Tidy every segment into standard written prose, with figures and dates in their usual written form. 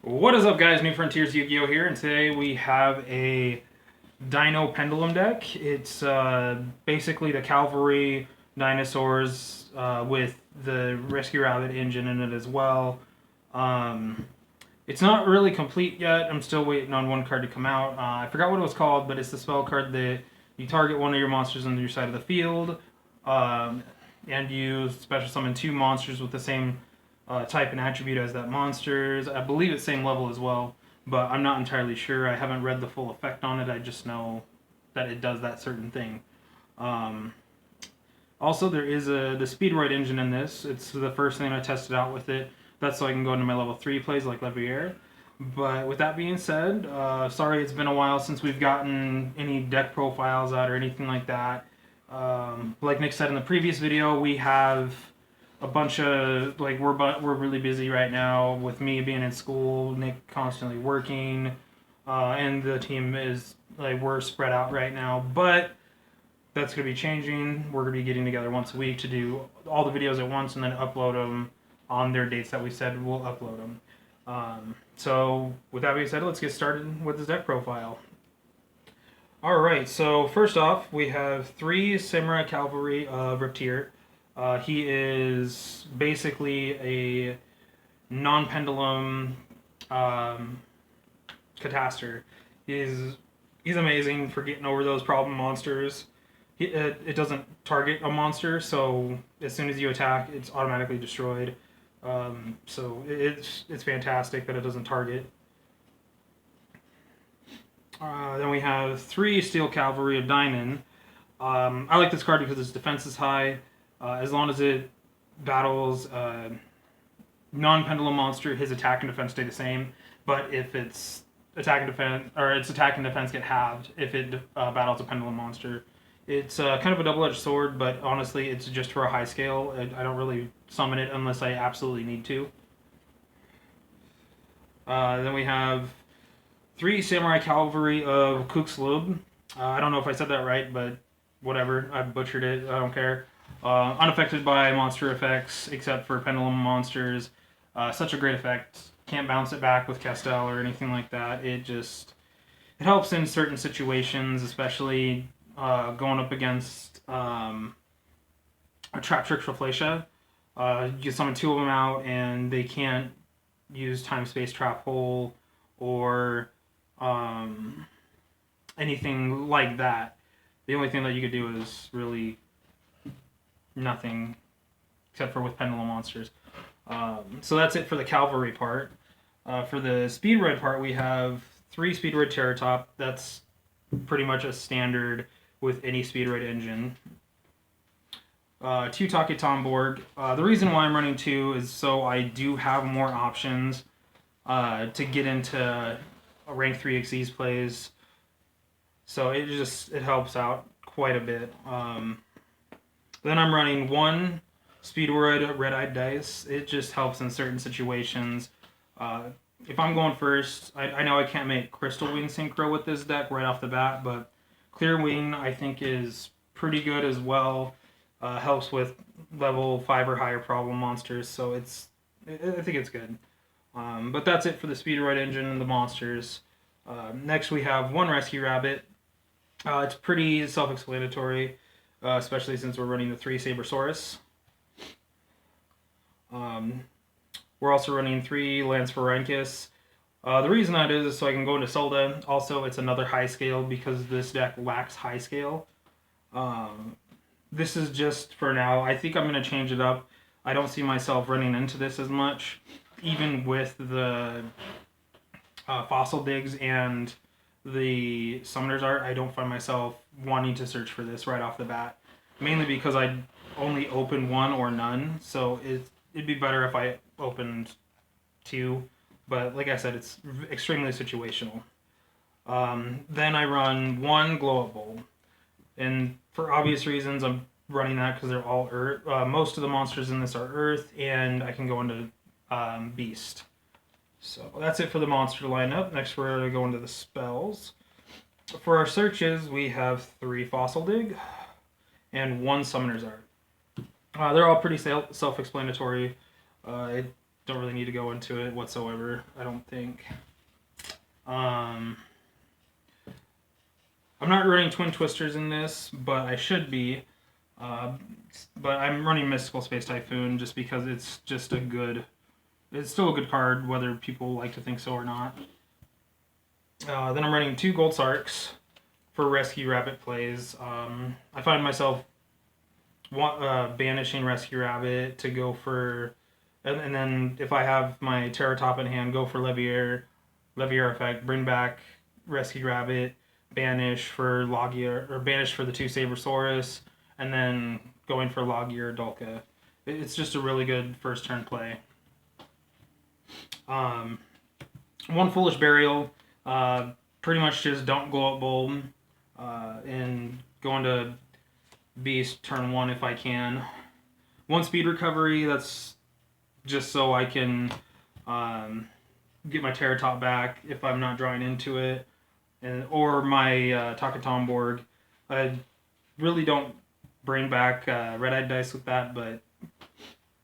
What is up, guys? New Frontiers Yu-Gi-Oh! Here, and today we have a Dino Pendulum deck. It's basically the Cavalry dinosaurs with the Rescue Rabbit engine in it as well. It's not really complete yet. I'm still waiting on one card to come out. I forgot what it was called, but it's the spell card that you target one of your monsters on your side of the field, and you special summon two monsters with the same type and attribute as that monster's. I believe it's same level as well, but I'm not entirely sure. I haven't read the full effect on it. I just know that it does that certain thing. Also, there is the Speedroid engine in this. It's the first thing I tested out with it. That's so I can go into my level 3 plays like Levier. But with that being said, sorry it's been a while since we've gotten any deck profiles out or anything like that. Like Nick said in the previous video, we have a bunch of, like, we're really busy right now with me being in school, Nick constantly working, and the team is, like, we're spread out right now. But that's going to be changing. We're going to be getting together once a week to do all the videos at once and then upload them on their dates that we said we'll upload them. So with that being said, let's get started with this deck profile. Alright, so first off, we have 3 Samurai Cavalry Reptier. He is basically a non-pendulum Catastor. He's amazing for getting over those problem monsters. It doesn't target a monster, so as soon as you attack, it's automatically destroyed. So it's fantastic that it doesn't target. Then we have 3 Steel Cavalry of Dynan. I like this card because its defense is high. As long as it battles non-pendulum monster, his attack and defense stay the same. But if its attack and defense, or its attack and defense get halved if it battles a pendulum monster. It's kind of a double-edged sword, but honestly, it's just for a high scale. I don't really summon it unless I absolutely need to. Then we have 3 Samurai Cavalry of Kuxlub. I don't know if I said that right, but whatever. I butchered it. I don't care. Unaffected by monster effects, except for pendulum monsters. Such a great effect. Can't bounce it back with Castell or anything like that. It helps in certain situations, especially going up against a Trap Trick Flacia. You summon 2 of them out, and they can't use Time Space Trap Hole or anything like that. The only thing that you could do is really nothing, except for with pendulum monsters. So that's it for the Cavalry part. For the Speedroid part, we have 3 Speedroid Terratop. That's pretty much a standard with any Speedroid engine. 2 Take Tomborg. The reason why I'm running 2 is so I do have more options to get into a rank 3 Xyz plays. So it helps out quite a bit. Then I'm running 1 Speedroid Red-Eyed Dice. It just helps in certain situations. If I'm going first, I know I can't make Crystal Wing Synchro with this deck right off the bat, but Clear Wing I think is pretty good as well. Helps with level 5 or higher problem monsters, so I think it's good. But that's it for the Speedroid engine and the monsters. Next we have 1 Rescue Rabbit. It's pretty self-explanatory, especially since we're running the 3 Sabersaurus. We're also running 3 Lansphorhynchus. The reason that is so I can go into Solda. Also, it's another high scale because this deck lacks high scale. This is just for now. I think I'm going to change it up. I don't see myself running into this as much. Even with the Fossil Digs and the Summoner's Art, I don't find myself wanting to search for this right off the bat. Mainly because I only open 1 or none, so it'd be better if I opened 2. But like I said, it's extremely situational. Then I run 1 Glow Up Bulb. And for obvious reasons, I'm running that because they're all Earth. Most of the monsters in this are Earth, and I can go into Beast. So that's it for the monster lineup. Next we're going to go into the spells. For our searches, we have 3 Fossil Dig and 1 Summoner's Art. They're all pretty self-explanatory. don't really need to go into it whatsoever, I don't think. I'm not running Twin Twisters in this, but I should be. But I'm running Mystical Space Typhoon just because it's just a good... It's still a good card, whether people like to think so or not. Then I'm running 2 Gold Sarks for Rescue Rabbit plays. I find myself banishing Rescue Rabbit to go for... And then if I have my Terratop in hand, go for Leviair effect, bring back Rescue Rabbit, banish for Logia, or banish for the 2 Sabersaurus, and then going for Logia or Dulka. It's just a really good first turn play. 1 Foolish Burial, pretty much just don't Glow Up Bulb, and go into Beast turn 1 if I can. 1 Speed Recovery, that's just so I can get my Terratop back if I'm not drawing into it, or my Takatomborg. I really don't bring back Red-Eyed Dice with that, but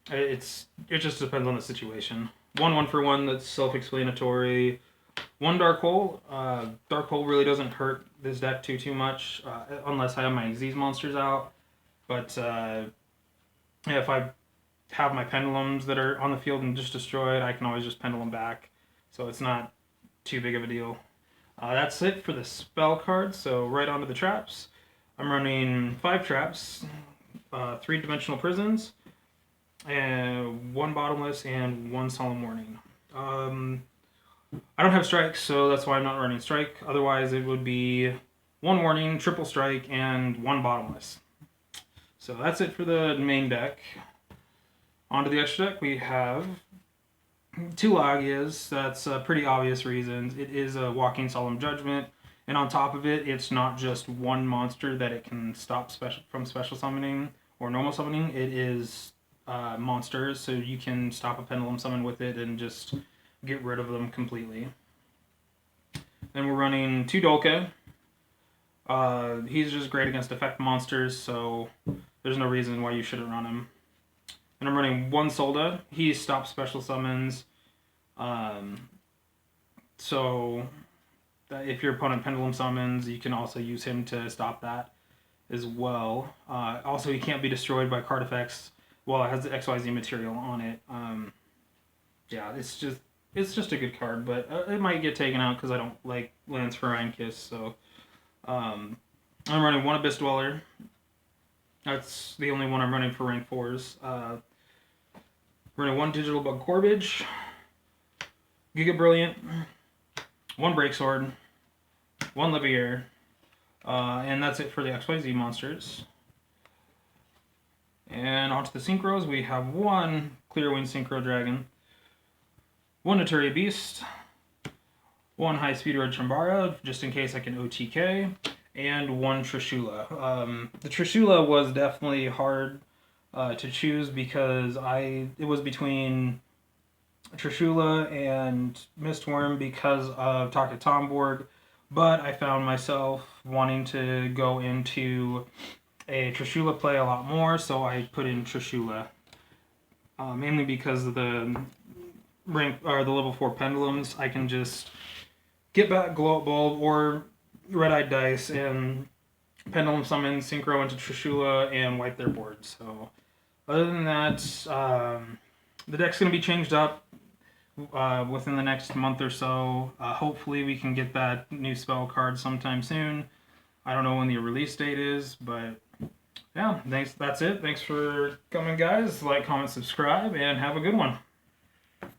it just depends on the situation. 1 for 1 that's self-explanatory. 1 Dark Hole. Dark Hole really doesn't hurt this deck too much, unless I have my Xyz monsters out. But yeah, if I have my Pendulums that are on the field and just destroyed, I can always just Pendulum back. So it's not too big of a deal. That's it for the spell cards, so right onto the traps. I'm running 5 traps, 3 Dimensional Prisons, and 1 Bottomless, and 1 Solemn Warning. I don't have strikes, so that's why I'm not running strike. Otherwise, it would be 1 warning, triple strike, and 1 bottomless. So that's it for the main deck. Onto the extra deck, we have 2 Logias. That's pretty obvious reasons. It is a Walking Solemn Judgment, and on top of it, it's not just 1 monster that it can stop from special summoning or normal summoning. It is monsters, so you can stop a Pendulum Summon with it and just get rid of them completely. Then we're running 2 Dolka. He's just great against effect monsters, so there's no reason why you shouldn't run him. And I'm running 1 Solda. He stops special summons. So if your opponent Pendulum summons, you can also use him to stop that as well. Also, he can't be destroyed by card effects while it has the XYZ material on it. Yeah, it's just a good card, but it might get taken out because I don't like Lance for Rheinkiss, so I'm running 1 Abyss Dweller. That's the only one I'm running for rank 4s. Running 1 Digital Bug Corbage, Giga Brilliant, 1 Breaksword, 1 Leviair, and that's it for the XYZ monsters. And onto the Synchros, we have 1 Clearwing Synchro Dragon, 1 Naturia Beast, 1 High Speed Red Chambara, just in case I can OTK, and 1 Trishula. The Trishula was definitely hard to choose because it was between Trishula and Mistworm because of Takatomborg, but I found myself wanting to go into a Trishula play a lot more, so I put in Trishula. Mainly because of the level 4 Pendulums. I can just get back Glow Up Bulb or Red-Eyed Dice and Pendulum Summon, Synchro into Trishula, and wipe their board. So other than that, the deck's going to be changed up within the next month or so. Hopefully we can get that new spell card sometime soon. I don't know when the release date is, but yeah, thanks. That's it. Thanks for coming, guys. Like, comment, subscribe, and have a good one.